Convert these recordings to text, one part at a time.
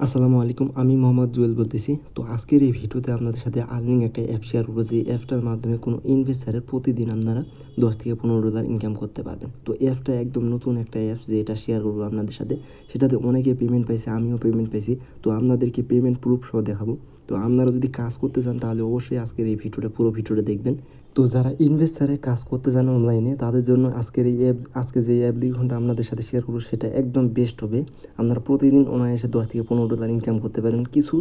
আসসালামু আলাইকুম, আমি মোহাম্মদ জুয়েল বলতেছি। তো আজকের এই ভিডিওতে আপনাদের সাথে আর্নিং একটা অ্যাপ শেয়ার করবো, যে অ্যাপটার মাধ্যমে কোনো ইনভেস্টারের প্রতিদিন আপনারা $10 থেকে $15 ইনকাম করতে পারবেন। তো অ্যাপটা একদম নতুন একটা অ্যাপস, যে এটা শেয়ার করবো আপনাদের সাথে। সেটাতে অনেকে পেমেন্ট পাইছে, আমিও পেমেন্ট পাইছি। তো আপনাদেরকে পেমেন্ট প্রুফ সহ দেখাবো। তো আপনারা যদি কাজ করতে চান তাহলে অবশ্যই আজকের এই ভিডিওটা, পুরো ভিডিওটা দেখবেন। তো যারা ইনভেস্টারে কাজ করতে চান অনলাইনে, তাদের জন্য আজকে যে অ্যাপ্লিকেশনটা আপনাদের সাথে শেয়ার করবো সেটা একদম বেস্ট হবে। আপনারা প্রতিদিন অনায়াসে $10 থেকে $15 ইনকাম করতে পারেন। কিছু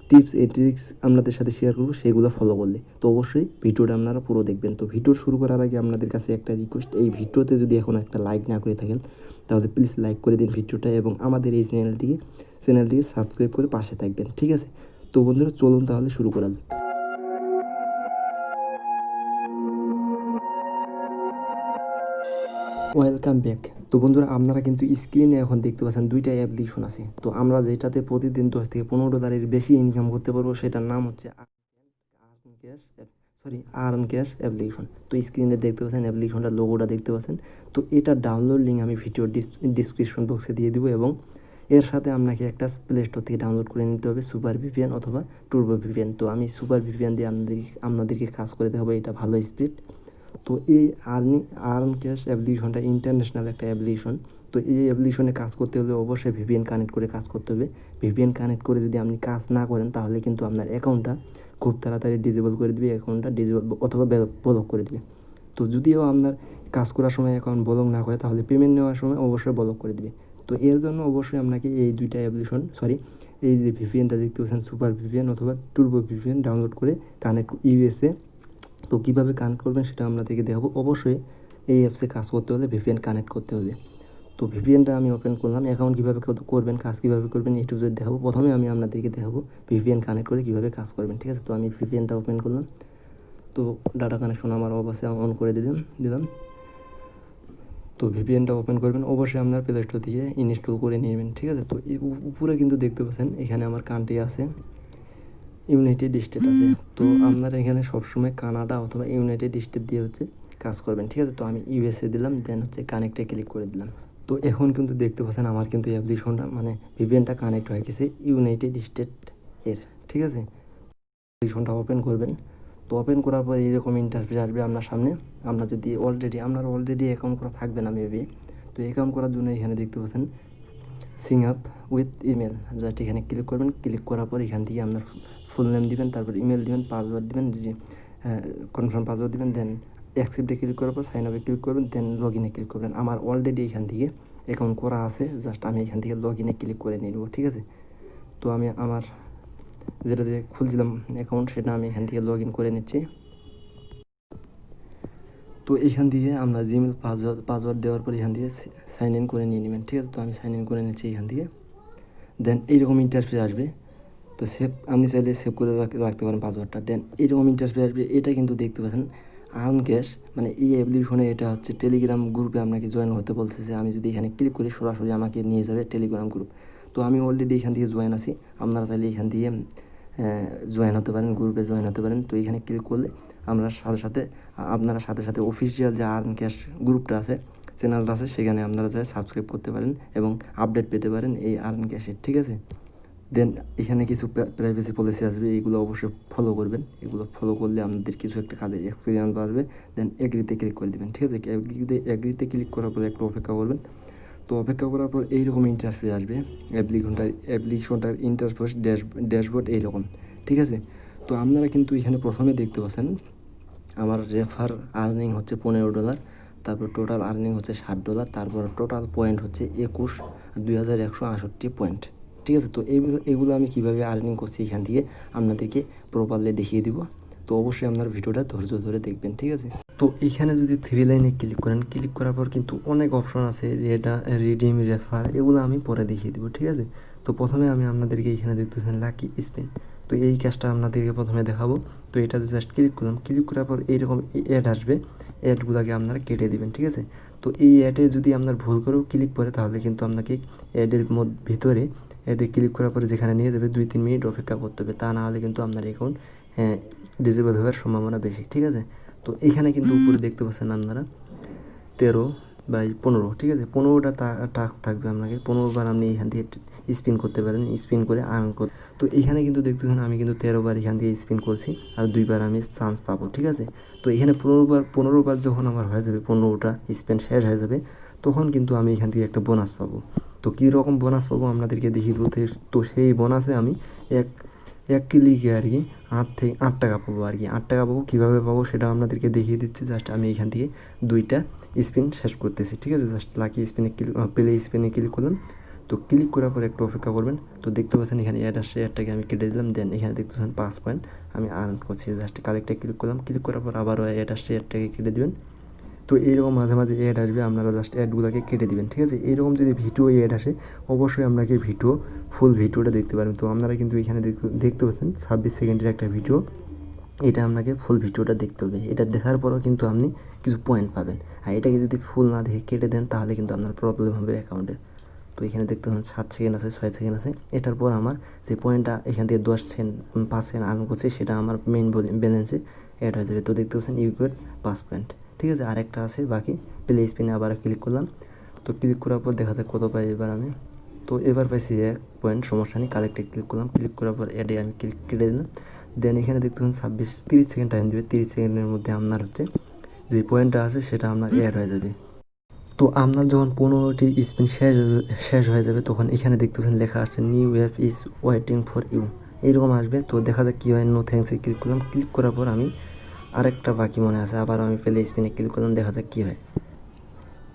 টিপস এন্ড ট্রিক্স আপনাদের সাথে শেয়ার করবো, সেগুলো ফলো করলে। তো অবশ্যই ভিডিওটা আপনারা পুরো দেখবেন। তো ভিডিও শুরু করার আগে আপনাদের কাছে একটা রিকোয়েস্ট, এই ভিডিওতে যদি এখন একটা লাইক না করে থাকেন তাহলে প্লিজ লাইক করে দিন ভিডিওটা, এবং আমাদের এই চ্যানেলটিকে সাবস্ক্রাইব করে পাশে থাকবেন, ঠিক আছে? তো বন্ধুরা, চলুন তাহলে শুরু করা যাক। Welcome back. তো বন্ধুরা, আপনারা কিন্তু স্ক্রিনে এখন দেখতে পাচ্ছেন দুইটা অ্যাপ্লিকেশন আছে। তো আমরা যেটাতে প্রতিদিন $10 থেকে $15 বেশি ইনকাম করতে পারবো, সেটার নাম হচ্ছে আর্ন ক্যাশ অ্যাপ্লিকেশন। তো স্ক্রিনে দেখতে পাচ্ছেন অ্যাপ্লিকেশনটার লোগোটা দেখতে পাচ্ছেন। তো এটা ডাউনলোড লিঙ্ক আমি ভিডিও ডিসক্রিপশন বক্সে দিয়ে দিব, এবং এর সাথে আপনাকে একটা প্লে স্টোর থেকে ডাউনলোড করে নিতে হবে সুপার ভিপিএন অথবা টুর্বো ভিপিএন। তো আমি সুপার ভিপিএন দিয়ে আপনাদেরকে কাজ করে দেখাবো, এটা ভালো স্পিড। তো এই আর্ন ক্যাশ অ্যাপ্লিকেশনটা ইন্টারন্যাশনাল একটা অ্যাপ্লিকেশন। তো এই অ্যাপ্লিকেশনে কাজ করতে হলে অবশ্যই ভিপিএন কানেক্ট করে কাজ করতে হবে। ভিপিএন কানেক্ট করে যদি আপনি কাজ না করেন তাহলে কিন্তু আপনার অ্যাকাউন্টটা খুব তাড়াতাড়ি ডিসেবল করে দিবে, অ্যাকাউন্টটা ডিসেবল অথবা ব্লক করে দিবে। তো যদিও আপনার কাজ করার সময় অ্যাকাউন্ট ব্লক না করে, তাহলে পেমেন্ট নেওয়ার সময় অবশ্যই ব্লক করে দিবে। তো এর জন্য অবশ্যই আপনাকে এই দুইটা এই যে ভিপিএনটা দেখতে পাচ্ছেন, সুপার ভিপিএন অথবা টুর্বো ভিপিএন ডাউনলোড করে কানেক্ট ইউএসএ। তো কীভাবে কানেক্ট করবেন সেটা আপনাদেরকে দেখাবো। অবশ্যই এই অ্যাপসে কাজ করতে হলে ভিপিএন কানেক্ট করতে হবে। তো ভিপিএনটা আমি ওপেন করলাম। অ্যাকাউন্ট কীভাবে করবেন, কাজ কীভাবে করবেন, একটু যদি দেখাবো। প্রথমে আমি আপনাদেরকে দেখাবো ভিপিএন কানেক্ট করে কীভাবে কাজ করবেন, ঠিক আছে? তো আমি ভিপিএনটা ওপেন করলাম। তো ডাটা কানেকশন আমার অবশ্যই অন করে দিলাম। তো ভিপিএনটা ওপেন করবেন, অবশ্যই আপনার প্লে স্টোর থেকে ইনস্টল করে নেবেন, ঠিক আছে? তো উপরে কিন্তু দেখতে পাচ্ছেন এখানে আমার কান্ট্রি আছে, ইউনাইটেড স্টেট আছে। তো আপনারা এখানে সবসময় কানাডা অথবা ইউনাইটেড স্টেট দিয়ে কাজ করবেন, ঠিক আছে? তো আমি ইউএসএ দিলাম, দেন কানেক্টে ক্লিক করে দিলাম। তো এখন কিন্তু দেখতে পাচ্ছেন আমার কিন্তু অ্যাপ্লিকেশনটা ভিপিএনটা কানেক্ট হয়ে গেছে ইউনাইটেড স্টেট এর, ঠিক আছে? অ্যাপ্লিকেশনটা ওপেন করবেন। তো ওপেন করার পর এরকম ইন্টারফেস আসবে আপনার সামনে। আপনার অলরেডি অ্যাকাউন্ট করা থাকবে না মেবি। তো অ্যাকাউন্ট করার জন্য এখানে দেখতে পাচ্ছেন Singh up with email, just এখানে ক্লিক করবেন। ক্লিক করার পর এখান থেকে আপনার ফুল নেম দিবেন, তারপর ইমেল দিবেন, পাসওয়ার্ড দিবেন, কনফার্ম পাসওয়ার্ড দিবেন, দেন অ্যাকসেপ্টে ক্লিক করার পর সাইন আপে ক্লিক করবেন, দেন লগ ইনে ক্লিক করবেন। আমার অলরেডি এখান থেকে অ্যাকাউন্ট করা আছে, জাস্ট আমি এখান থেকে লগ ইনে ক্লিক করে নিয়ে নেবো, ঠিক আছে? তো আমি আমার যেটা দিয়ে খুলছিলাম অ্যাকাউন্ট, সেটা আমি এখান থেকে লগ ইন করে নিচ্ছি। তো এখান থেকে আমরা জিমেল পাসওয়ার্ড দেওয়ার পর এখান থেকে সাইন ইন করে নিয়ে নেবেন, ঠিক আছে? তো আমি সাইন ইন করে নিচ্ছি এখান থেকে। দেন এইরকম ইন্টারফেস আসবে। তো আপনি চাইলে সেভ করে রাখতে পারেন পাসওয়ার্ডটা। দেন এইরকম ইন্টারফেস আসবে। এটা কিন্তু দেখতে পাচ্ছেন আর্ন ক্যাশ, এই অ্যাপ্লিকেশনে এটা হচ্ছে টেলিগ্রাম গ্রুপে আপনাকে জয়েন হতে বলতেছে। আমি যদি এখানে ক্লিক করি সরাসরি আমাকে নিয়ে যাবে টেলিগ্রাম গ্রুপ। তো আমি অলরেডি এখান থেকে জয়েন আছি। আপনারা চাইলে এখান থেকে জয়েন হতে পারেন, গ্রুপে জয়েন হতে পারেন। তো এখানে ক্লিক করলে আপনারা সাথে সাথে অফিসিয়াল যে আর্ন ক্যাশ গ্রুপটা আছে, চ্যানেলটা আছে, সেখানে আপনারা চাই সাবস্ক্রাইব করতে পারেন এবং আপডেট পেতে পারেন এই আর্ন ক্যাশের, ঠিক আছে? দেন এখানে কিছু প্রাইভেসি পলিসি আসবে, এগুলো অবশ্যই ফলো করবেন। এগুলো ফলো করলে আপনাদের কিছু একটা কাজের এক্সপিরিয়েন্স বাড়বে। দেন এগ্রিতে ক্লিক করে দেবেন, ঠিক আছে? এগ্রিতে ক্লিক করার পর একটু অপেক্ষা করবেন। তো অপেক্ষা করার পর এইরকম ইন্টারফেস আসবে। অ্যাপ্লিকেশনটার ইন্টারফেস ড্যাশবোর্ড এইরকম, ঠিক আছে? তো আপনারা কিন্তু এখানে প্রথমে দেখতে পাচ্ছেন আমার রেফার আর্নিং হচ্ছে $15, তারপর টোটাল আর্নিং হচ্ছে $60, তারপর টোটাল পয়েন্ট হচ্ছে 21,168 পয়েন্ট, ঠিক আছে? তো এগুলো আমি কীভাবে আর্নিং করছি এখান থেকে আপনাদেরকে প্রপারলি দেখিয়ে দিব। তো অবশ্যই আপনার ভিডিওটা ধৈর্য ধরে দেখবেন, ঠিক আছে? তো এখানে যদি 3 লাইনে ক্লিক করেন, ক্লিক করার পর কিন্তু অনেক অপশন আছে, রিডিম, রেফার, এগুলো আমি পরে দেখিয়ে দিব, ঠিক আছে? তো প্রথমে আমি আপনাদেরকে এখানে দেখতেছেন লাকি স্পিন। তো এই কাজটা আপনাদেরকে প্রথমে দেখাবো। তো এটাতে জাস্ট ক্লিক করলাম। ক্লিক করার পর এইরকম অ্যাড আসবে, অ্যাডগুলোকে আপনারা কেটে দিবেন, ঠিক আছে? তো এই অ্যাডে যদি আপনার ভুল করেও ক্লিক করে, তাহলে কিন্তু আপনাকে অ্যাডের ভিতরে অ্যাডে ক্লিক করার পরে যেখানে নিয়ে যাবে 2-3 মিনিট অপেক্ষা করতে হবে। তা না হলে কিন্তু আপনার অ্যাকাউন্ট ডিসেবল হওয়ার সম্ভাবনা বেশি, ঠিক আছে? তো এখানে কিন্তু উপরে দেখতে পাচ্ছেন আপনারা 13 15, ঠিক আছে? 15টা টাস্ক থাকবে আপনাকে, 15 বার আপনি এখান থেকে স্পিন করতে পারেন, স্পিন করে আর্ন করতে। তো এইখানে কিন্তু দেখতেছেন আমি কিন্তু 13 বার এখান থেকে স্পিন করছি, আর 2 বার আমি চান্স পাবো, ঠিক আছে? তো এখানে 15 বার যখন আমার হয়ে যাবে, 15টা স্পিন শেষ হয়ে যাবে, তখন কিন্তু আমি এখান থেকে একটা বোনাস পাবো। তো কীরকম বোনাস পাবো আপনাদেরকে দেখিয়ে দেবো। তো সেই বোনাসে আমি এক ক্লিকে আর কি 8 টাকা পাবো আর কি। 8 টাকা পাবো, কীভাবে পাবো সেটা আপনাদেরকে দেখিয়ে দিচ্ছি। জাস্ট আমি এখান থেকে 2টা স্পিন শেষ করতেছি, ঠিক আছে? জাস্ট লাকি স্পিনে প্লে স্পিনে ক্লিক করলাম। তো ক্লিক করার পর একটু অপেক্ষা করবেন। তো দেখতে পাচ্ছেন এখানে অ্যাড আসছে, অ্যাডটাকে আমি কেটে দিলাম। দেন এখানে দেখতে পাচ্ছেন 5 পয়েন্ট আমি আর্ন করছি। জাস্ট কালেক্টে ক্লিক করলাম, ক্লিক করার পর আবারও অ্যাড আসছে, অ্যাডটাকে কেটে দেবেন। তো এইরকম মাঝে মাঝে অ্যাড আসবে, আপনারা জাস্ট অ্যাডগুলোকে কেটে দিবেন, ঠিক আছে? এইরকম যদি ভিডিও অ্যাড আসে, অবশ্যই আপনাকে ফুল ভিডিওটা দেখতে পারবেন। তো আপনারা কিন্তু এখানে দেখতে পাচ্ছেন 26 সেকেন্ডের একটা ভিডিও, এটা আপনাকে ফুল ভিডিওটা দেখতে হবে। এটা দেখার পরও কিন্তু আপনি কিছু পয়েন্ট পাবেন। আর এটাকে যদি ফুল না দেখে কেটে দেন, তাহলে কিন্তু আপনার প্রবলেম হবে অ্যাকাউন্টে। তো এখানে দেখতে পাচ্ছেন 7 সেকেন্ড আছে, 6 সেকেন্ড আছে। এটার পর আমার যে পয়েন্টটা এখান থেকে 5 সেকেন্ড আর্ন করছে, সেটা আমার মেইন ব্যালেন্সে অ্যাড হয়ে যাবে। তো দেখতে পাচ্ছেন ইউ গেট 5 পয়েন্ট, ঠিক আছে? আরেকটা আছে বাকি, প্লে স্পিনে আবার ক্লিক করলাম। তো ক্লিক করার পর দেখা যায় কত পাই এবার আমি। তো এবার পাইছি 1 পয়েন্ট, সমস্যা নেই। কালেক্টে ক্লিক করলাম, ক্লিক করার পর অ্যাডে আমি কেটে দিলাম। দেন এখানে দেখতে পাচ্ছেন 30 সেকেন্ড টাইম দেবে। 30 সেকেন্ডের মধ্যে আপনার হচ্ছে যে পয়েন্টটা আছে সেটা আপনার অ্যাড হয়ে যাবে। তো আপনার যখন 15টি স্পিন শেষ হয়ে যাবে, তখন এখানে দেখতে পাচ্ছেন লেখা আসছে new app is waiting for you, এইরকম আসবে। তো দেখা যাক কী হয়। নো থ্যাঙ্কসে ক্লিক করলাম, ক্লিক করার পর আমি আরেকটা বাকি মনে আছে, আবার আমি প্লে স্পিনে ক্লিক করলাম, দেখা যাক কী হয়।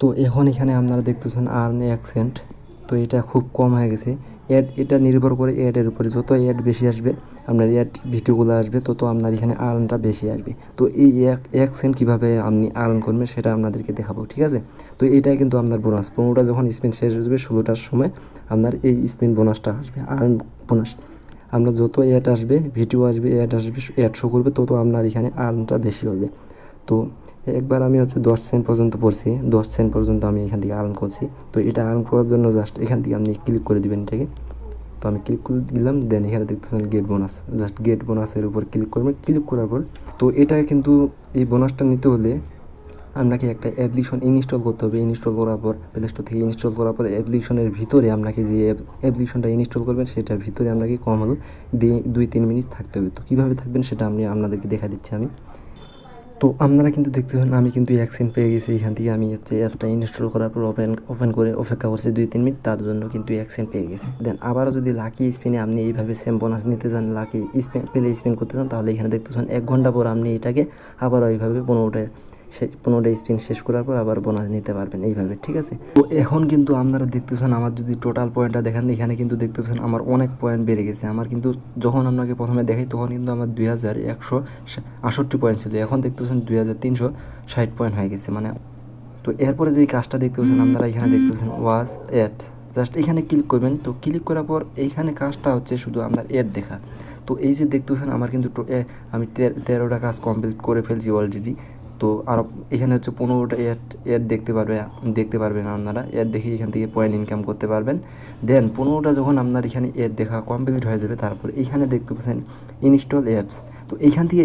তো এখন এখানে আপনারা দেখতেছেন আর্ন 1 সেন্ট। তো এটা খুব কম হয়ে গেছে। এটা নির্ভর করে অ্যাডের উপরে, যত অ্যাড বেশি আসবে, আপনার অ্যাড ভিডিওগুলো আসবে, তত আপনার এখানে আর্নটা বেশি আসবে। তো এই 1 সেন্ট কীভাবে আপনি আর্ন করবেন সেটা আপনাদেরকে দেখাবো, ঠিক আছে? তো এটাই কিন্তু আপনার বোনাস। 15টা যখন স্পিন শেষ হয়ে যাবে, 16টার সময় আপনার এই স্পিন বোনাসটা আসবে, আর্ন বোনাস। আপনার যত অ্যাড আসবে, ভিডিও আসবে, অ্যাড শো করবে, তত আপনার এখানে আর্নটা বেশি হবে। তো একবার আমি হচ্ছে 10 সেন্ট পর্যন্ত পড়ছি, 10 সেন্ট পর্যন্ত আমি এখান থেকে আর্ন করছি। তো এটা আর্ন করার জন্য জাস্ট এখান থেকে আপনি ক্লিক করে দেবেন এটাকে। তো আমি ক্লিক করে দিলাম। দেন এখানে দেখতেছেন গেট বোনাস, জাস্ট গেট বোনাসের উপর ক্লিক করবেন। ক্লিক করার পর তো এটা কিন্তু এই বোনাসটা নিতে হলে আপনাকে একটা অ্যাপ্লিকেশন ইনস্টল করতে হবে। ইনস্টল করার পর প্লে স্টোর থেকে ইনস্টল করার পর অ্যাপ্লিকেশনের ভিতরে আপনাকে যে অ্যাপ্লিকেশনটা ইনস্টল করবেন, সেটার ভিতরে আপনাকে কম হলেও 2-3 মিনিট থাকতে হবে। তো কীভাবে থাকবেন সেটা আমি আপনাদেরকে দেখা দিচ্ছি আমি। তো আপনারা কিন্তু দেখতে পাবেন আমি কিন্তু 1 সেন্ট পেয়ে গেছি। এখান থেকে আমি হচ্ছে অ্যাপটা ইনস্টল করার পর ওপেন করে অপেক্ষা করছি 2-3 মিনিট, তার জন্য কিন্তু 1 সেন্ট পেয়ে গেছি। দেন আবারও যদি লাকি স্পিনে আপনি এইভাবে সেম বোনাস নিতে চান, লাকি স্পিন করতে চান, তাহলে এখানে দেখতে পাবেন 1 ঘন্টা পর আপনি এটাকে আবারও এইভাবে 15টা স্পিন শেষ করার পর আবার বোনাস নিতে পারবেন এইভাবে, ঠিক আছে? তো এখন কিন্তু আপনারা দেখতেছেন আমার যদি টোটাল পয়েন্টটা দেখেন, এখানে কিন্তু দেখতে পাচ্ছেন আমার অনেক পয়েন্ট বেড়ে গেছে। আমার কিন্তু যখন আপনাকে প্রথমে দেখাই, তখন কিন্তু আমার 2168 পয়েন্ট ছিল। এখন দেখতে পাচ্ছেন 2360 পয়েন্ট হয়ে গেছে মানে। তো এরপরে যে কাজটা দেখতে পাচ্ছেন আপনারা, এখানে দেখতে পাচ্ছেন ওয়াচ অ্যাডস, জাস্ট এখানে ক্লিক করবেন। তো ক্লিক করার পর এইখানে কাজটা হচ্ছে শুধু আপনার অ্যাড দেখা। তো এই যে দেখতে পাচ্ছেন আমার কিন্তু আমি 13টা কাজ কমপ্লিট করে ফেলছি অলরেডি। তো আর এখানে হচ্ছে 15টা অ্যাড দেখতে পারবেন আপনারা। অ্যাড দেখে এখান থেকে পয়েন্ট ইনকাম করতে পারবেন। দেন 15টা যখন আপনার এখানে অ্যাড দেখা কমপ্লিট হয়ে যাবে, তারপর এখানে দেখতে পাচ্ছেন ইনস্টল অ্যাপস। তো এইখান থেকে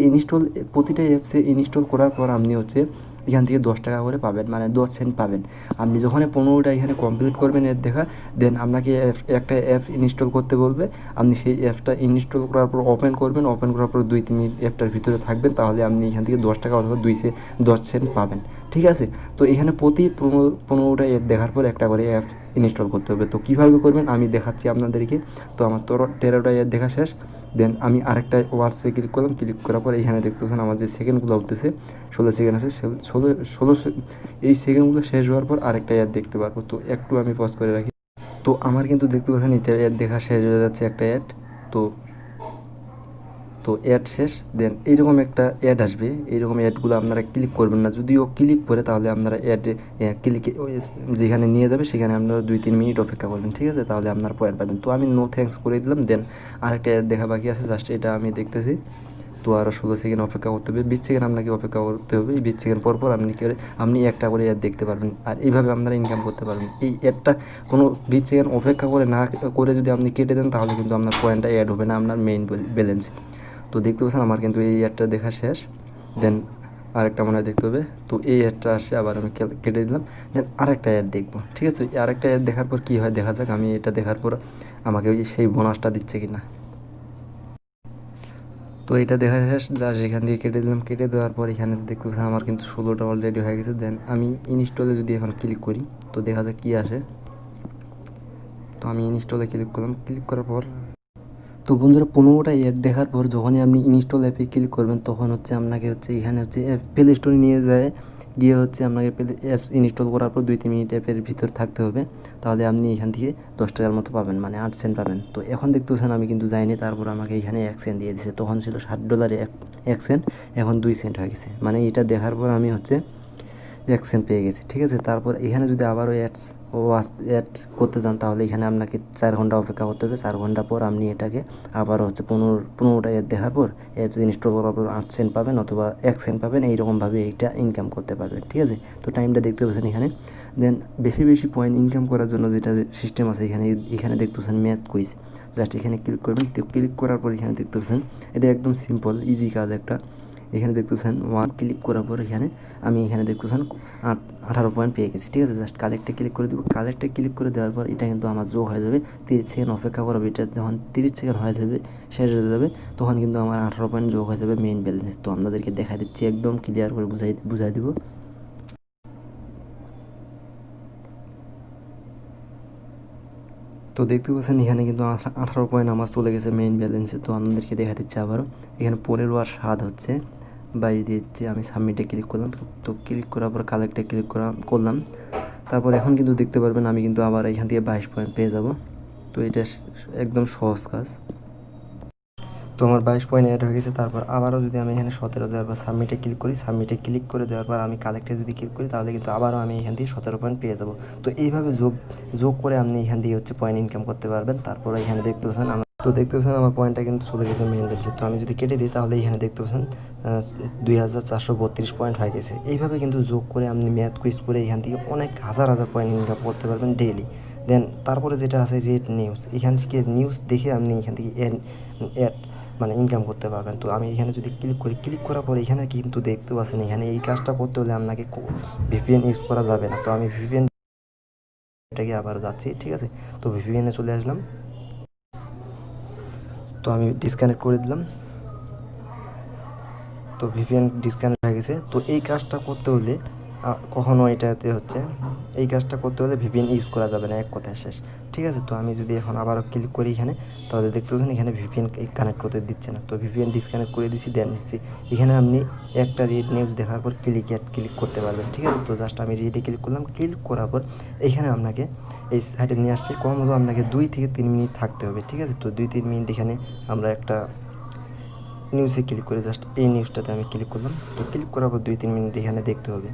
প্রতিটা অ্যাপসে ইনস্টল করার পর আপনি হচ্ছে এখান থেকে 10 টাকা করে পাবেন, মানে 10 সেন্ট পাবেন। আপনি যখন 15টা এখানে কমপ্লিট করবেন অ্যাড দেখা, দেন আপনাকে একটা অ্যাপ ইনস্টল করতে বলবে। আপনি সেই অ্যাপটা ইনস্টল করার পর ওপেন করবেন। ওপেন করার পর 2-3 মিনিট অ্যাপটার ভিতরে থাকবেন, তাহলে আপনি এখান থেকে 10 টাকা অথবা 10 সেন্ট পাবেন, ঠিক আছে? তো এখানে প্রতি 15টা অ্যাপ দেখার পর একটা করে অ্যাপ ইনস্টল করতে হবে। তো কীভাবে করবেন আমি দেখাচ্ছি আপনাদেরকে। তো আমার 13টা অ্যাপ দেখা শেষ। দেন আমি আরেকটা ওয়ার্ডসে ক্লিক করলাম। ক্লিক করার পর এখানে দেখতেছেন আমার যে সেকেন্ডগুলো উঠতেছে, 16 সেকেন্ড আছে। 16 এই সেকেন্ডগুলো শেষ হওয়ার পর আরেকটা অ্যাড দেখতে পারবো। তো একটু আমি পজ করে রাখি। তো আমার কিন্তু দেখতে পাচ্ছেন এটা অ্যাড দেখা শেষ হয়ে যাচ্ছে, একটা অ্যাড। তো অ্যাড শেষ। দেন এইরকম একটা অ্যাড আসবে। এইরকম অ্যাডগুলো আপনারা ক্লিক করবেন না, যদিও ক্লিক করে তাহলে আপনারা ক্লিকে যেখানে নিয়ে যাবে সেখানে আপনারা 2-3 মিনিট অপেক্ষা করবেন, ঠিক আছে? তাহলে আপনার পয়েন্ট পাবেন। তো আমি নো থ্যাঙ্কস করে দিলাম। দেন আরেকটা অ্যাড দেখা বাকি আছে, জাস্ট এটা আমি দেখতেছি। তো আরও 16 সেকেন্ড অপেক্ষা করতে হবে। 20 সেকেন্ড আপনাকে অপেক্ষা করতে হবে। এই 20 সেকেন্ড পর আপনি একটা করে অ্যাড দেখতে পারবেন, আর এইভাবে আপনারা ইনকাম করতে পারবেন। এই অ্যাডটা কোনো 20 সেকেন্ড অপেক্ষা না করে যদি আপনি কেটে দেন, তাহলে কিন্তু আপনার পয়েন্টটা অ্যাড হবে না আপনার মেইন ব্যালেন্সে। তো দেখতে পাচ্ছেন আমার কিন্তু এই অ্যাডটা দেখা শেষ। দেন আরেকটা মনে হয় দেখতে হবে। তো এই অ্যাডটা আসে, আবার আমি কেটে দিলাম। দেন আরেকটা অ্যাড দেখবো, ঠিক আছে। আরেকটা অ্যাড দেখার পর কী হয় দেখা যাক। আমি এটা দেখার পর আমাকে ওই সেই বোনাসটা দিচ্ছে কি না। তো এটা দেখা শেষ, জাস্ট এখান দিয়ে কেটে দিলাম। কেটে দেওয়ার পর এখানে দেখতে পাচ্ছেন আমার কিন্তু 16টা অলরেডি হয়ে গেছে। দেন আমি ইনস্টলে যদি এখন ক্লিক করি তো দেখা যাক কী আসে। তো আমি ইনস্টলে ক্লিক করলাম। ক্লিক করার পর তো বন্ধুরা 15টা অ্যাড দেখার পর যখনই আপনি ইনস্টল অ্যাপে ক্লিক করবেন তখন হচ্ছে আপনাকে হচ্ছে এখানে হচ্ছে প্লে স্টোরে নিয়ে যায়, গিয়ে হচ্ছে আপনাকে অ্যাপস ইনস্টল করার পর 2-3 মিনিট অ্যাপের ভিতর থাকতে হবে। তাহলে আপনি এখান থেকে 10 টাকার মতো পাবেন, মানে 8 সেন্ট পাবেন। তো এখন দেখতে পাচ্ছেন আমি কিন্তু যাইনি, তারপর আমাকে এখানে 1 সেন্ট দিয়ে দিছে। তখন ছিল $60 1 সেন্ট, এখন 2 সেন্ট হয়ে গেছে। মানে এটা দেখার পর আমি হচ্ছে 1 সেন্ট পেয়ে গেছি, ঠিক আছে। তারপর এখানে যদি আবারও অ্যাড করতে চান তাহলে এখানে আপনাকে 4 ঘন্টা অপেক্ষা করতে হবে। 4 ঘন্টা পর আপনি এটাকে আবারও হচ্ছে 15টা অ্যাড দেখার পর অ্যাপস ইনস্টল করার পর 8 সেন্ট পাবেন অথবা 1 সেন্ট পাবেন, এইরকমভাবে এইটা ইনকাম করতে পারবেন, ঠিক আছে। তো টাইমটা দেখতে পাচ্ছেন এখানে। দেন বেশি বেশি পয়েন্ট ইনকাম করার জন্য যেটা সিস্টেম আছে এখানে দেখতে পাচ্ছেন ম্যাথ কুইজ। জাস্ট এখানে ক্লিক করবেন। ক্লিক করার পর এখানে দেখতে পাচ্ছেন এটা একদম সিম্পল ইজি কাজ একটা। এখানে দেখতেছেন ক্লিক করার পর এখানে আমি এখানে দেখতেছেন 18 পয়েন্ট পেয়ে গেছি, ঠিক আছে। জাস্ট কালেক্টে ক্লিক করে দেবো। কালেক্টে ক্লিক করে দেওয়ার পর এটা কিন্তু আমার যোগ হয়ে যাবে। 30 সেকেন্ড অপেক্ষা করবে। এটা যখন 30 সেকেন্ড হয়ে যাবে, শেষ হয়ে যাবে, তখন কিন্তু আমার 18 পয়েন্ট যোগ হয়ে যাবে মেইন ব্যালেন্স। তো আপনাদেরকে দেখাই দিচ্ছি, একদম ক্লিয়ার করে বুঝাই দিব। তো দেখতে পাচ্ছেন এখানে কিন্তু 18 পয়েন্ট আমার চলে গেছে মেইন ব্যালেন্সে। তো আপনাদেরকে দেখা দিচ্ছে আবারও এখানে 15 আর 7 হচ্ছে 22 দিয়ে দিচ্ছে। আমি সাবমিটে ক্লিক করলাম। তো ক্লিক করার পর কালেক্টে ক্লিক করলাম। তারপর এখন কিন্তু দেখতে পারবেন আমি কিন্তু আবার এখান থেকে 22 পয়েন্ট পেয়ে যাব। তো এটা একদম সহজ কাজ। তো আমার 22 পয়েন্ট অ্যাড হয়ে গেছে। তারপর আবারও যদি আমি এখানে 17 দেওয়ার পর সাবমিটে ক্লিক করি, সাবমিটে ক্লিক করে দেওয়ার পর আমি কালেক্টে যদি ক্লিক করি তাহলে কিন্তু আবারও আমি এখান থেকে 17 পয়েন্ট পেয়ে যাব। তো এইভাবে যোগ করে আপনি এখান দিয়ে হচ্ছে পয়েন্ট ইনকাম করতে পারবেন। তারপর এখানে দেখতে পাচ্ছেন আমার পয়েন্টটা কিন্তু চলে গেছে মেইন ব্যালেন্সে। তো আমি যদি কেটে দিই তাহলে এখানে দেখতে পাচ্ছেন 2432 পয়েন্ট হয়ে গেছে। এইভাবে কিন্তু যোগ করে আপনি ম্যাথ কুইজ করে এখান থেকে অনেক হাজার পয়েন্ট ইনকাম করতে পারবেন ডেইলি। দেন তারপরে যেটা আছে রেড নিউজ, এখান থেকে নিউজ দেখে আপনি এখান থেকে অ্যাড মানে ইনকাম করতে পারবেন। তো আমি এখানে যদি ক্লিক করি, ক্লিক করার পর এখানে কিন্তু দেখতে পাচ্ছেন এখানে এই কাজটা করতে হলে আপনাকে ভিপিএন ইউজ করা যাবে না। তো আমি ভিপিএনটাকে আবার যাচ্ছি, ঠিক আছে। তো ভিপিএনে চলে আসলাম। তো আমি ডিসকানেক্ট করে দিলাম। তো ভিপিএন ডিসকানেক্ট হয়ে গেছে। তো এই কাজটা করতে হলে কখনো এটাতে হচ্ছে এই কাজটা করতে হলে ভিপিএন ইউজ করা যাবে না, এক কথায় শেষ, ঠিক আছে। তো আমি যদি এখন আবারও ক্লিক করি এখানে, তাহলে দেখতে পাচ্ছেন এখানে ভিপিএন কানেক্ট করতে দিচ্ছে না। তো ভিপিএন ডিসকানেক্ট করে দিচ্ছি। দেন দিচ্ছি এখানে আপনি একটা রিড নিউজ দেখার পর ক্লিক করতে পারবেন, ঠিক আছে। তো জাস্ট আমি রিডে ক্লিক করলাম। ক্লিক করার পর এখানে আপনাকে এই সাইডে নিয়ে আসছে। কম হলেও আপনাকে 2 থেকে 3 মিনিট থাকতে হবে, ঠিক আছে। তো 2-3 মিনিট এখানে আমরা একটা নিউজে ক্লিক করে জাস্ট এই নিউজটাতে আমি ক্লিক করলাম। তো ক্লিক করার পর 2-3 মিনিট এখানে দেখতে হবে।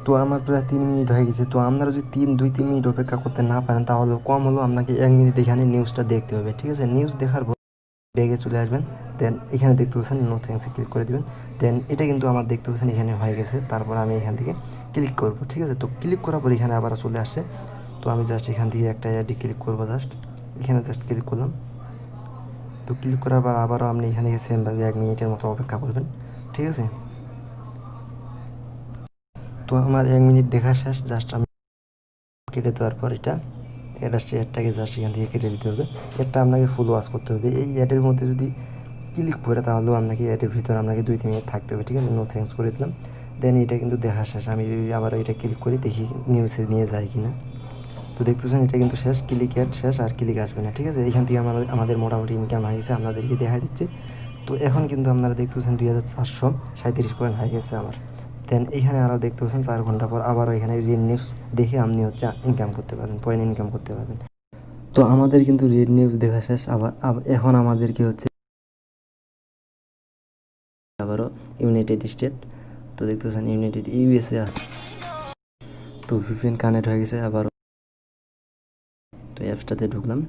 তো আমার প্রায় 3 মিনিট হয়ে গেছে। তো আপনারা যদি 2-3 মিনিট অপেক্ষা করতে না পারেন তাহলে কম হলেও আপনাকে 1 মিনিট এখানে নিউজটা দেখতে হবে, ঠিক আছে। নিউজ দেখার পর ব্যাগে চলে আসবেন। দেন এখানে দেখতে পাচ্ছেন নো থ্যাঙ্কসে ক্লিক করে দেবেন। দেন এটা কিন্তু আমার দেখতে পাচ্ছেন এখানে হয়ে গেছে। তারপর আমি এখান থেকে ক্লিক করবো, ঠিক আছে। তো ক্লিক করার পর এখানে আবার চলে আসছে। তো আমি জাস্ট এখান থেকে একটা অ্যাডে ক্লিক করবো, জাস্ট এখানে জাস্ট ক্লিক করলাম। তো ক্লিক করার পর আবারও আপনি এখানে সেমভাবে 1 মিনিটের মতো অপেক্ষা করবেন, ঠিক আছে। তো আমার 1 মিনিট দেখা শেষ। জাস্ট আমি কেটে দেওয়ার পর অ্যাডটাকে জাস্ট এখান থেকে কেটে দিতে হবে। অ্যাডটা আপনাকে ফুল ওয়াচ করতে হবে। এই অ্যাডের মধ্যে যদি ক্লিক করে তাহলেও আপনাকে অ্যাডের ভিতরে আপনাকে 2-3 মিনিট থাকতে হবে, ঠিক আছে। নো থ্যাঙ্কস করে দিলাম। দেন এটা কিন্তু দেখা শেষ। আমি যদি আবার এটা ক্লিক করি দেখি নিউজে নিয়ে যায় কি না। তো দেখতে পাচ্ছেন এটা কিন্তু শেষ। অ্যাড শেষ, আর ক্লিক আসবে না, ঠিক আছে। এখান থেকে আমাদের মোটামুটি ইনকাম হয়ে গেছে, আপনাদেরকে দেখা দিচ্ছে। তো এখন কিন্তু আপনারা দেখতে পাচ্ছেন 2437 পয়েন্ট হয়ে গেছে আমার। দেন এখানে আরও দেখতে পাচ্ছেন 4 ঘন্টা পর আবারও এখানে রেড নিউজ দেখে আপনি হচ্ছে ইনকাম করতে পারবেন, পয়েন্ট ইনকাম করতে পারবেন। তো আমাদের কিন্তু রেড নিউজ দেখা শেষ। এখন আমাদেরকে হচ্ছে আবারও ইউনাইটেড স্টেট। তো দেখতে পাচ্ছেন ইউনাইটেড ইউএসএ। তো ভিপিএন কানেক্ট হয়ে গেছে আবারও। তো অ্যাপসটাতে ঢুকলাম।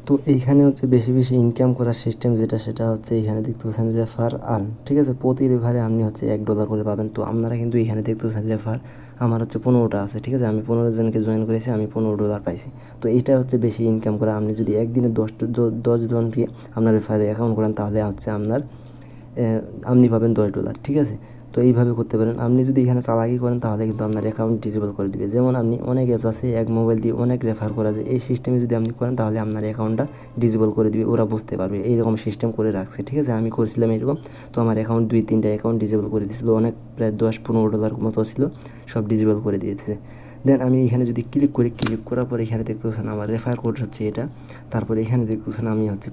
তো এইখানে হচ্ছে বেশি বেশি ইনকাম করার সিস্টেম সেটা হচ্ছে এখানে দেখতে পাচ্ছেন রেফার আর্ন, ঠিক আছে। প্রতি রেফারে আপনি হচ্ছে $1 করে পাবেন। তো আপনারা কিন্তু এখানে দেখতে পাচ্ছেন রেফার আমার হচ্ছে 15টা আছে, ঠিক আছে। আমি 15 জনকে জয়েন করেছি, আমি $15 পাইছি। তো এটা হচ্ছে বেশি ইনকাম করা। আপনি যদি একদিনে 10 জনকে আপনার রেফারে অ্যাকাউন্ট করেন তাহলে হচ্ছে আপনার আপনি পাবেন $10, ঠিক আছে। তো এইভাবে করতে পারেন। আপনি যদি এখানে চালাকি করেন তাহলে কিন্তু আপনার অ্যাকাউন্ট ডিসেবল করে দিবে। যেমন আপনি অনেক অ্যাপ আছে, এক মোবাইল দিয়ে অনেক রেফার করা যায়, এই সিস্টেমে যদি আপনি করেন তাহলে আপনার অ্যাকাউন্টটা ডিসেবল করে দিবে, ওরা বুঝতে পারবে এইরকম সিস্টেম করে রাখছে, ঠিক আছে। আমি করেছিলাম এরকম, তো আমার অ্যাকাউন্ট 2-3টা অ্যাকাউন্ট ডিসেবল করে দিয়েছিলো, অনেক প্রায় $10-15 মতো ছিল, সব ডিসেবল করে দিয়েছে। দেন আমি এখানে যদি ক্লিক করি, ক্লিক করার পর এখানে দেখতে পাচ্ছেন আমার রেফার কোড হচ্ছে এটা। তারপরে এখানে দেখতে পাচ্ছেন আমি হচ্ছে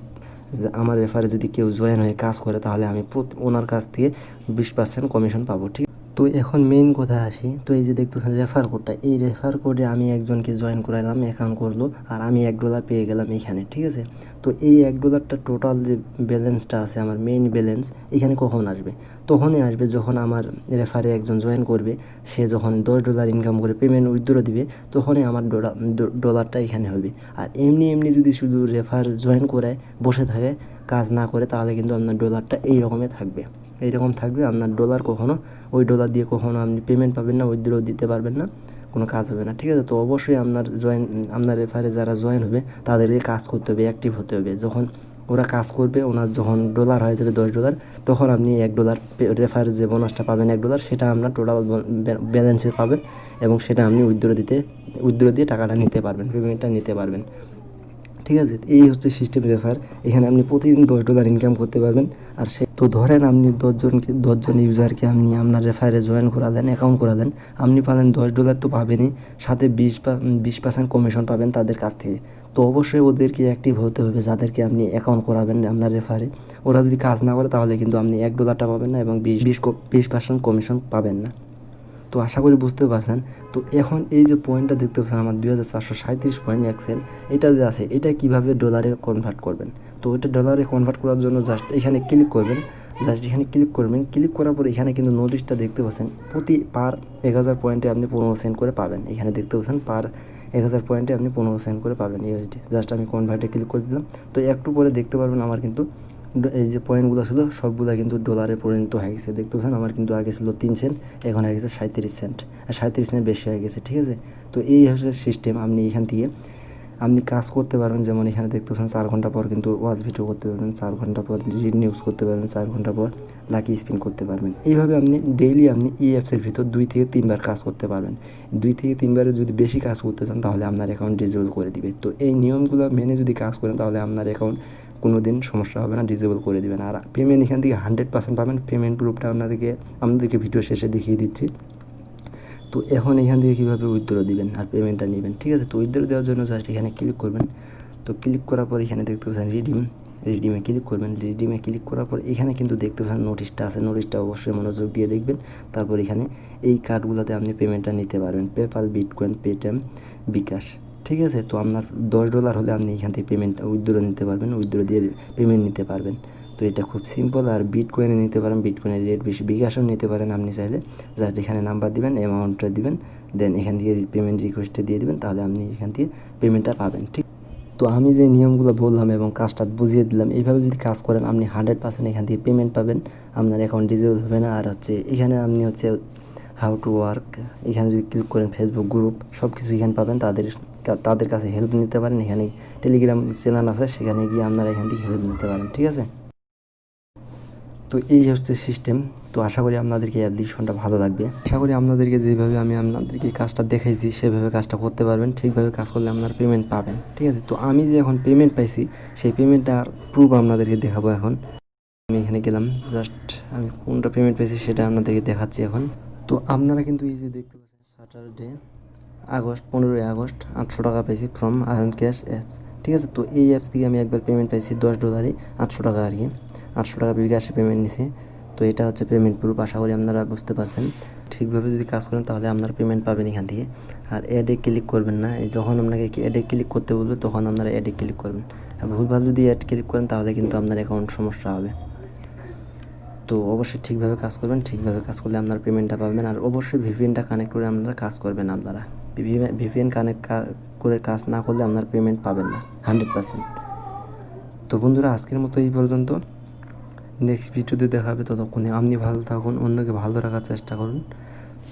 আমার রেফারে যদি কেউ জয়েন হয়ে কাজ করে তাহলে আমি ওনার কাছ থেকে 20% কমিশন পাবো, ঠিক। তো এখন মেইন কথা আসি, তো এই যে দেখতেছেন রেফার কোডটা, এই রেফার কোডে আমি একজনকে জয়েন করাইলাম, অ্যাকাউন্ট করলো, আর আমি $1 পেয়ে গেলাম এখানে, ঠিক আছে। তো এই $1টা টোটাল যে ব্যালেন্সটা আছে আমার মেইন ব্যালেন্স, এখানে কখন আসবে? তখনই আসবে যখন আমার রেফারে একজন জয়েন করবে, সে যখন $10 ইনকাম করে পেমেন্ট উইথড্র দিবে, তখনই আমার ডলারটা এখানে হবে। আর এমনি এমনি যদি শুধু রেফার জয়েন করায় বসে থাকে, কাজ না করে, তাহলে কিন্তু আপনার ডলারটা এই রকমই থাকবে, এইরকম থাকবে। আপনার ডলার কখনো, ওই ডলার দিয়ে কখনো আপনি পেমেন্ট পাবেন না, উইথড্র দিতে পারবেন না, কোনো কাজ হবে না, ঠিক আছে। তো অবশ্যই আপনার রেফারে যারা জয়েন হবে তাদেরকে কাজ করতে হবে, অ্যাক্টিভ হতে হবে। যখন ওরা কাজ করবে, ওনার যখন ডলার হয়ে যাবে $10, তখন আপনি $1 রেফার যে বোনাসটা পাবেন $1, সেটা আপনার টোটাল ব্যালেন্সে পাবেন, এবং সেটা আপনি উইথড্র দিয়ে টাকাটা নিতে পারবেন, পেমেন্টটা নিতে পারবেন, ঠিক আছে। এই হচ্ছে সিস্টেম রেফার। এখানে আপনি প্রতিদিন $10 ইনকাম করতে পারবেন। আর সে তো ধরেন আপনি 10জন ইউজারকে আপনি আপনার রেফারে জয়েন করালেন, অ্যাকাউন্ট করালেন, আপনি পাবেন $10 তো পাবেনই, সাথে 20% কমিশন পাবেন তাদের কাছ থেকে। তো অবশ্যই ওদেরকে অ্যাক্টিভ হতে হবে, যাদেরকে আপনি অ্যাকাউন্ট করাবেন আপনার রেফারে। ওরা যদি কাজ না করে তাহলে কিন্তু আপনি $1টা পাবেন না, এবং 20% কমিশন পাবেন না। তো আশা করি বুঝতে পারছেন। তো এখন এই যে পয়েন্টটা দেখতে পাচ্ছেন আমার 2437.1 এটা যে আছে, এটা কিভাবে ডলারে কনভার্ট করবেন। তো এটা ডলারে কনভার্ট করার জন্য জাস্ট এখানে ক্লিক করবেন, ক্লিক করার পর এখানে কিন্তু নোটিশটা দেখতে পাচ্ছেন, পার 1000 পয়েন্টে আপনি 15 সেন্ট করে পাবেন। এখানে দেখতে পাচ্ছেন পার 1000 পয়েন্টে আপনি 15 সেন্ট করে পাবেন ইউএসডি। জাস্ট আমি কনভার্টে ক্লিক করে দিলাম। তো একটু পরে দেখতে পারবেন আমার কিন্তু এই যে পয়েন্টগুলো ছিল সবগুলো কিন্তু ডলারে পরিণত হয়ে গেছে। দেখতে পাচ্ছেন আমার কিন্তু আগে ছিল 3 সেন্ট, এখন হয়ে গেছে 37 সেন্ট, আর 37 সেন্ট বেশি হয়ে গেছে, ঠিক আছে। তো এই হচ্ছে সিস্টেম। আপনি এখান থেকে আপনি কাজ করতে পারবেন, যেমন এখানে দেখতে পাচ্ছেন 4 ঘন্টা পর কিন্তু ওয়াচ ভিডিও করতে পারবেন, 4 ঘন্টা পর রিড নিউজ করতে পারবেন, 4 ঘন্টা পর লাকি স্পিন করতে পারবেন। এইভাবে আপনি ডেইলি আপনি এই অ্যাপসের ভিতর 2 থেকে 3 বার কাজ করতে পারবেন। 2 থেকে 3 বারে যদি বেশি কাজ করতে চান তাহলে আপনার অ্যাকাউন্ট ডিসেবল করে দিবে। তো এই নিয়মগুলো মেনে যদি কাজ করেন তাহলে আপনার অ্যাকাউন্ট কোনো দিন সমস্যা হবে না, ডিসেবল করে দেবেন। আর পেমেন্ট এখান থেকে 100% পাবেন। পেমেন্ট প্রুফটা আপনাদেরকে ভিডিও শেষে দেখিয়ে দিচ্ছি। তো এখন এখান থেকে কীভাবে উইথড্র দিবেন আর পেমেন্টটা নেবেন, ঠিক আছে। তো উইথড্র দেওয়ার জন্য জাস্ট এখানে ক্লিক করবেন। তো ক্লিক করার পর এখানে দেখতে পাচ্ছেন রিডিমে ক্লিক করবেন। রিডিমে ক্লিক করার পর এখানে কিন্তু দেখতে পাচ্ছেন নোটিশটা আছে, নোটিশটা অবশ্যই মনোযোগ দিয়ে দেখবেন। তারপর এখানে এই কার্ডগুলোতে আপনি পেমেন্টটা নিতে পারবেন, পেপ্যাল, বিটকয়েন, পেটিএম, বিকাশ, ঠিক আছে। তো আপনার $10 হলে আপনি এখান থেকে পেমেন্ট উইথড্র নিতে পারবেন, উইথড্র দিয়ে পেমেন্ট নিতে পারবেন। তো এটা খুব সিম্পল। আর বিটকয়েনে নিতে পারেন, বিটকয়েনের রেট বেশি। বিকাশও নিতে পারেন আপনি চাইলে, জাস্ট এখানে নাম্বার দিবেন, অ্যামাউন্টটা দিবেন, দেন এখান থেকে পেমেন্ট রিকোয়েস্টে দিয়ে দিবেন, তাহলে আপনি এখান থেকে পেমেন্টটা পাবেন, ঠিক। তো আমি যে নিয়মগুলো বললাম এবং কাজটা বুঝিয়ে দিলাম, এইভাবে যদি কাজ করেন আপনি 100% এখান থেকে পেমেন্ট পাবেন, আপনার অ্যাকাউন্ট ডিসেবল হবে না। আর এখানে আপনি হাউ টু ওয়ার্ক, এখানে যদি ক্লিক করেন ফেসবুক গ্রুপ, সব কিছু এখানে পাবেন। তাদের কাছে হেল্প নিতে পারেন। এখানে টেলিগ্রাম চ্যানেল আছে, সেখানে গিয়ে আপনারা এখান থেকে হেল্প নিতে পারেন, ঠিক আছে। তো এই হচ্ছে সিস্টেম। তো আশা করি আপনাদেরকে অ্যাপ্লিকেশনটা ভালো লাগবে। আশা করি আপনাদেরকে যেভাবে আমি আপনাদেরকে কাজটা দেখাইছি সেভাবে কাজটা করতে পারবেন। ঠিকভাবে কাজ করলে আপনার পেমেন্ট পাবেন, ঠিক আছে। তো আমি যে এখন পেমেন্ট পাইছি সেই পেমেন্টটার প্রুফ আপনাদেরকে দেখাবো। এখন আমি এখানে গেলাম, জাস্ট আমি কোনটা পেমেন্ট পাইছি সেটা আপনাদেরকে দেখাচ্ছি এখন। তো আপনারা কিন্তু এই যে দেখতে পাচ্ছেন স্যাটারডে 15ই আগস্ট 800 টাকা পাইছি ফ্রম RingId অ্যাপস, ঠিক আছে। তো এই অ্যাপস থেকে আমি একবার পেমেন্ট পাইছি $10, 800 টাকা আর কি, 800 টাকা বিকাশে পেমেন্ট নিছি। তো এটা হচ্ছে পেমেন্ট প্রুফ। আশা করি আপনারা বুঝতে পারছেন। ঠিকভাবে যদি কাজ করেন তাহলে আপনার পেমেন্ট পাবেন এখান থেকে। আর অ্যাডে ক্লিক করবেন না, যখন আপনাকে অ্যাডে ক্লিক করতে বলবে তখন আপনারা অ্যাডে ক্লিক করবেন। আর ভুলভাল যদি অ্যাড ক্লিক করেন তাহলে কিন্তু আপনার অ্যাকাউন্ট সমস্যা হবে। তো অবশ্যই ঠিকভাবে কাজ করবেন, ঠিকভাবে কাজ করলে আপনার পেমেন্টটা পাবেন। আর অবশ্যই ভিপিএনটা কানেক্ট করে আপনারা কাজ করবেন। আপনারা ভিপিএন কানেক্ট করে কাজ না করলে আপনার পেমেন্ট পাবেন না 100%। তো বন্ধুরা, আজকের মতো এই পর্যন্ত। নেক্সট ভিডিওতে দেখা হবে। ততক্ষণে আপনি ভালো থাকুন, অন্যকে ভালো রাখার চেষ্টা করুন।